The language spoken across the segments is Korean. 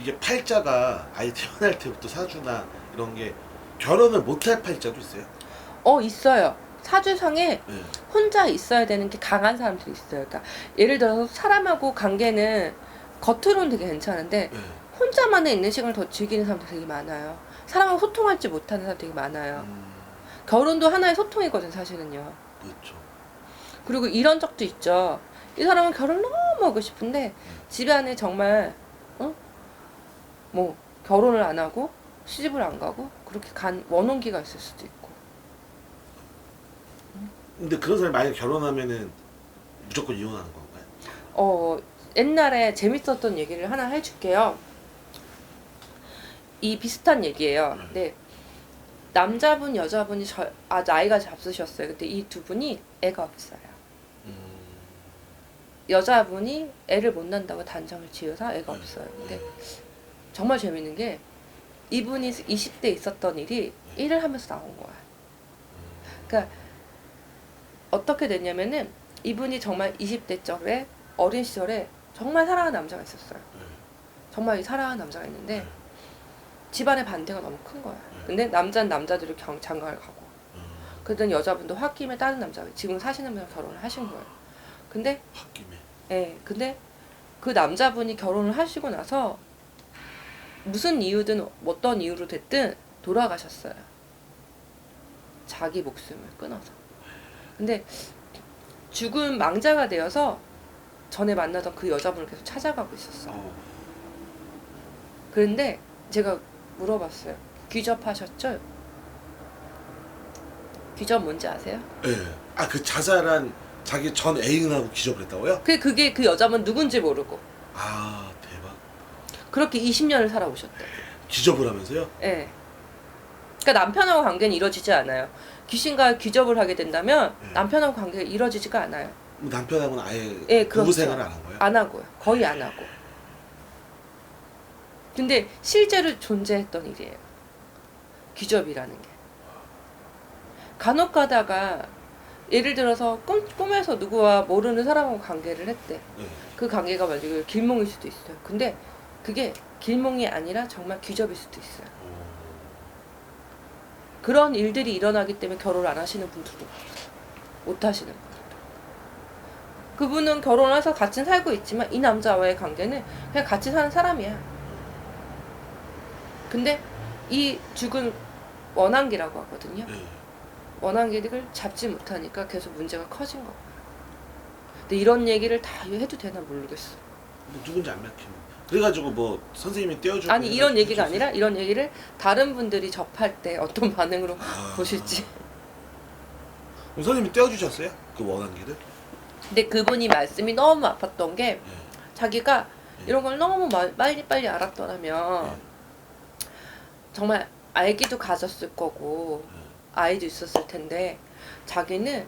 이게 팔자가 아예 태어날 때부터 사주나 이런 게 결혼을 못할 팔자도 있어요? 있어요. 사주상에 네. 혼자 있어야 되는 게 강한 사람들이 있어요. 그러니까 예를 들어서 사람하고 관계는 겉으로는 되게 괜찮은데 네. 혼자만의 있는 시간을 더 즐기는 사람도 되게 많아요. 사람하고 소통하지 못하는 사람 되게 많아요. 결혼도 하나의 소통이거든 사실은요. 그렇죠. 그리고 이런 적도 있죠. 이 사람은 결혼 너무 하고 싶은데 집안에 정말 뭐 결혼을 안 하고 시집을 안 가고 그렇게 간 원혼기가 있을 수도 있고. 근데 그런 사람이 만약에 결혼하면은 무조건 이혼하는 건가요? 옛날에 재밌었던 얘기를 하나 해줄게요. 이 비슷한 얘기예요. 근데 남자분 여자분이 나이가 잡수셨어요. 근데 이 두 분이 애가 없어요. 여자분이 애를 못 낳는다고 단정을 지어서 애가 없어요. 근데 정말 재밌는 게 이분이 20대 있었던 일이 일을 하면서 나온 거야. 그러니까 어떻게 됐냐면은 이분이 정말 20대 적에 어린 시절에 정말 사랑하는 남자가 있었어요. 정말 사랑하는 남자가 있는데 집안의 반대가 너무 큰 거야. 근데 남자는 남자들이 장가를 가고 그랬더니 여자분도 홧김에 다른 남자가 지금 사시는 분이랑 결혼을 하신 거예요. 근데 근데 그 남자분이 결혼을 하시고 나서 무슨 이유든 어떤 이유로 됐든 돌아가셨어요. 자기 목숨을 끊어서. 근데 죽은 망자가 되어서 전에 만나던 그 여자분을 계속 찾아가고 있었어요. 그런데 제가 물어봤어요. 귀접하셨죠? 귀접 뭔지 아세요? 네. 그 자살한 자기 전 애인하고 기접을 했다고요? 그게 그 여자분 누군지 모르고 아 대박. 그렇게 20년을 살아오셨대. 기접을 하면서요? 예. 그러니까 남편하고 관계는 이루어지지 않아요. 귀신과 귀접을 하게 된다면 남편하고 관계가 이루어지지가 않아요. 뭐 남편하고는 아예 부부 그렇죠. 생활을 안 한 거예요? 안 하고요. 거의 안 하고. 근데 실제로 존재했던 일이에요. 귀접이라는 게. 간혹 가다가 예를 들어서 꿈에서 누구와 모르는 사람하고 관계를 했대. 그 관계가 만약에 길몽일 수도 있어요. 근데 그게 길몽이 아니라 정말 귀접일 수도 있어요. 그런 일들이 일어나기 때문에 결혼을 안 하시는 분들도 많아요. 못 하시는 분들도. 그분은 결혼을 해서 같이 살고 있지만 이 남자와의 관계는 그냥 같이 사는 사람이야. 근데 이 죽은 원한기라고 하거든요. 원한기를 잡지 못하니까 계속 문제가 커진 거예요. 근데 이런 얘기를 다 해도 되나 모르겠어. 누군지 안 밝히는. 그래가지고 뭐 선생님이 떼어주고. 아니 이런 얘기가 아니라 이런 얘기를 다른 분들이 접할 때 어떤 반응으로 보실지. 선생님이 떼어주셨어요? 그 원한기를? 근데 그분이 말씀이 너무 아팠던 게 자기가 이런 걸 너무 빨리 알았더라면 정말 아기도 가졌을 거고 아이도 있었을 텐데 자기는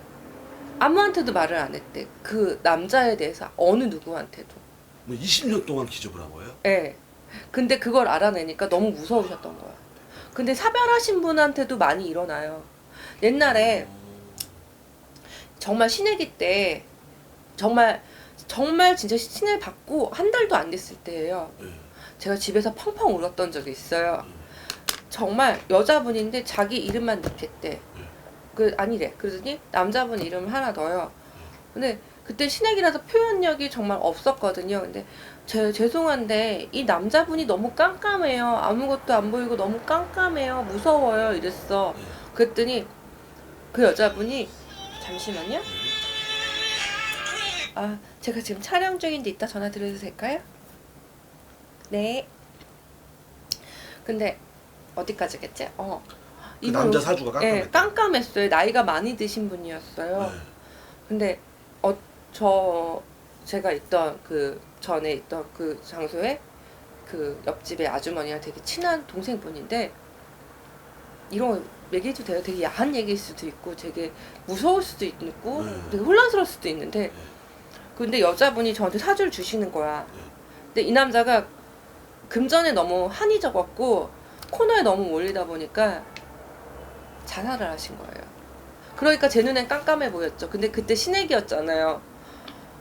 아무한테도 말을 안 했대. 그 남자에 대해서 어느 누구한테도. 뭐 20년 동안 기접을 한 거예요? 예. 근데 그걸 알아내니까 너무 무서우셨던 거야. 근데 사별하신 분한테도 많이 일어나요. 옛날에 정말 신해기 때 정말 진짜 신을 받고 한 달도 안 됐을 때예요. 제가 집에서 펑펑 울었던 적이 있어요. 정말 여자분인데 자기 이름만 넣겠대. 아니래. 그러더니 남자분 이름을 하나 넣어요. 근데 그때 신에기라서 표현력이 정말 없었거든요. 근데 죄송한데 이 남자분이 너무 깜깜해요. 아무것도 안 보이고 너무 깜깜해요. 무서워요. 이랬어. 그랬더니 그 여자분이 잠시만요. 제가 지금 촬영 중인데 이따 전화 드려도 될까요? 네. 근데 어디까지겠지? 그 남자 사주가 깜깜했다. 네, 깜깜했어요. 나이가 많이 드신 분이었어요. 근데 제가 있던 전에 있던 그 장소에 그 옆집의 아주머니가 되게 친한 동생분인데 이런 거 얘기해도 돼요? 되게 야한 얘기일 수도 있고 되게 무서울 수도 있고 되게 혼란스러울 수도 있는데 근데 여자분이 저한테 사주를 주시는 거야. 근데 이 남자가 금전에 너무 한이 적었고 코너에 너무 몰리다 보니까 자살을 하신 거예요. 그러니까 제 눈엔 깜깜해 보였죠. 근데 그때 신애기였잖아요.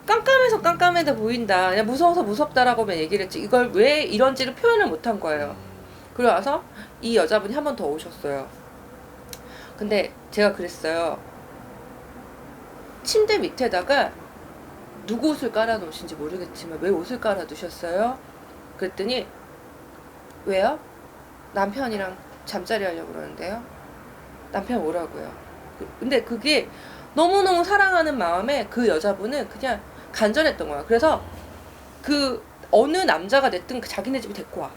깜깜해서 깜깜해도 보인다. 그냥 무서워서 무섭다라고만 얘기를 했지. 이걸 왜 이런지를 표현을 못 한 거예요. 그러고 와서 이 여자분이 한 번 더 오셨어요. 근데 제가 그랬어요. 침대 밑에다가 누구 옷을 깔아놓으신지 모르겠지만 왜 옷을 깔아두셨어요? 그랬더니 왜요? 남편이랑 잠자리 하려고 그러는데요. 남편 오라고요. 근데 그게 너무너무 사랑하는 마음에 그 여자분은 그냥 간절했던 거야. 그래서 그 어느 남자가 됐든 자기네 집에 데리고 와.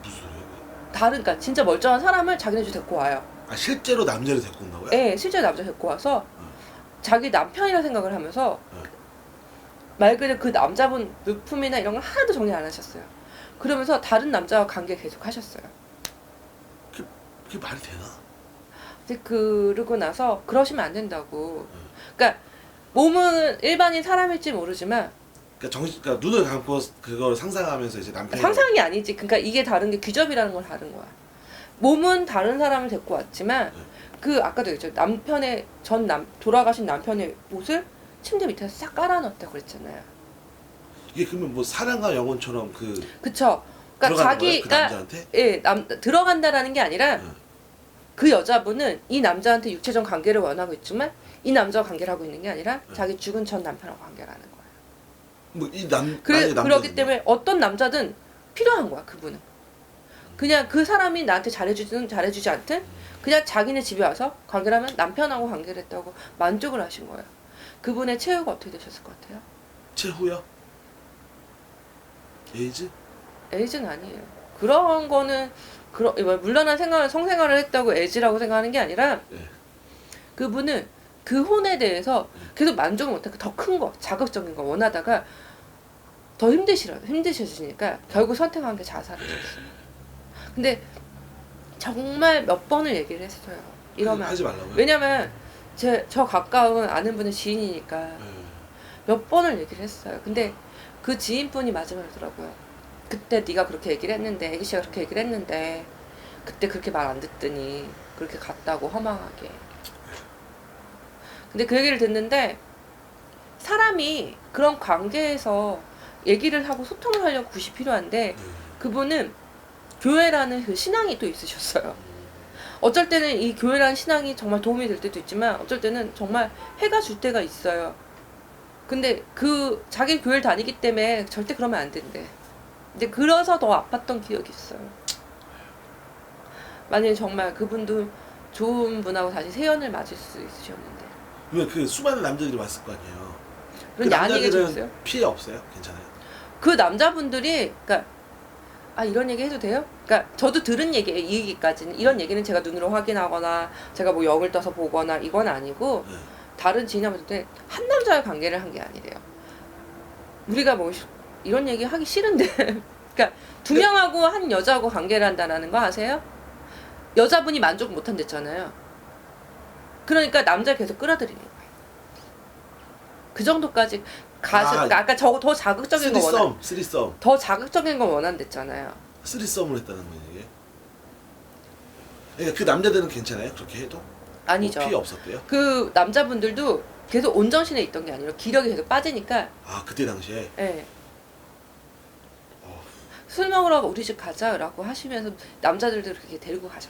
무슨 소리야? 다른, 그러니까 진짜 멀쩡한 사람을 자기네 집에 데리고 와요. 아 실제로 남자를 데리고 온다고요? 예, 실제 남자 데리고 와서 자기 남편이라 생각을 하면서 네. 말 그대로 그 남자분 물품이나 이런 걸 하나도 정리 안 하셨어요. 그러면서 다른 남자와 관계 계속 하셨어요. 그게 말이 되나? 근데 그러고 나서 그러시면 안 된다고. 그러니까 몸은 일반인 사람일지 모르지만 그러니까 눈을 감고 그걸 상상하면서 이제 남편이 상상이 아니지. 그러니까 이게 다른 게 귀접이라는 걸 다른 거야. 몸은 다른 사람을 데리고 왔지만 그 아까도 얘기했죠. 남편의 돌아가신 남편의 옷을 침대 밑에서 싹 깔아놨다고 그랬잖아요. 이게 그러면 뭐 사랑과 영혼처럼 그쵸. 그러니까 들어가는 거예요? 그 자기가 남자한테? 예, 들어간다라는 게 아니라 응. 그 여자분은 이 남자한테 육체적 관계를 원하고 있지만 이 남자와 관계를 하고 있는 게 아니라 자기 죽은 전 남편하고 관계를 하는 거예요. 뭐 이 그렇기 때문에 어떤 남자든 필요한 거야, 그분은. 그냥 그 사람이 나한테 잘해주든 잘해주지 않든 그냥 자기네 집에 와서 관계를 하면 남편하고 관계를 했다고 만족을 하신 거예요. 그분의 최후가 어떻게 되셨을 것 같아요? 최후요? 에이즈? 에이즈는 아니에요. 그런 거는 물란한 성생활을 했다고 에이즈라고 생각하는 게 아니라 네. 그분은 그 혼에 대해서 계속 만족을 못하고 더 큰 거, 자극적인 거 원하다가 더 힘드셔지니까 결국 선택한 게 자살이었어요. 근데 정말 몇 번을 얘기를 했어요. 이러면 하지 말라고요? 왜냐면 저 가까운 아는 분의 지인이니까 네. 몇 번을 얘기를 했어요. 근데 그 지인분이 마지막에 그러더라고요. 그때 네가 그렇게 얘기를 했는데 애기 씨가 그렇게 얘기를 했는데 그때 그렇게 말 안 듣더니 그렇게 갔다고 허망하게. 근데 그 얘기를 듣는데 사람이 그런 관계에서 얘기를 하고 소통을 하려고 굿이 필요한데 그분은 교회라는 그 신앙이 또 있으셨어요. 어쩔 때는 이 교회라는 신앙이 정말 도움이 될 때도 있지만 어쩔 때는 정말 해가 줄 때가 있어요. 근데 자기 교회를 다니기 때문에 절대 그러면 안 된대. 근데 그래서 더 아팠던 기억이 있어요. 만약에 정말 그분도 좋은 분하고 다시 세연을 맞을 수 있으셨는데. 왜 그 수많은 남자들이 왔을 거 아니에요? 그런 야한 얘기 들었어요? 피해 없어요? 괜찮아요? 그 남자분들이 그러니까 이런 얘기 해도 돼요? 그러니까 저도 들은 얘기예요. 이 얘기까지는. 이런 얘기는 제가 눈으로 확인하거나 제가 뭐 역을 떠서 보거나 이건 아니고 네. 다른 지인한테 한 남자의 관계를 한 게 아니래요. 우리가 뭐 이런 얘기 하기 싫은데 그러니까 두 명하고 한 여자하고 관계를 한다는 거 아세요? 여자분이 만족 못 한댔잖아요. 그러니까 남자를 계속 끌어들이는 거예요. 그 정도까지 아까 저거 더 자극적인 거 쓰리썸 더 자극적인 거 원한댔잖아요. 쓰리썸을 했다는 거예요 이게? 그러니까 그 남자들은 괜찮아요? 그렇게 해도? 아니죠. 피해 없었대요? 그 남자분들도 계속 온정신에 있던 게 아니라 기력이 계속 빠지니까 그때 당시에? 예. 술 먹으러 우리 집 가자라고 하시면서 남자들도 그렇게 데리고 가셨대요.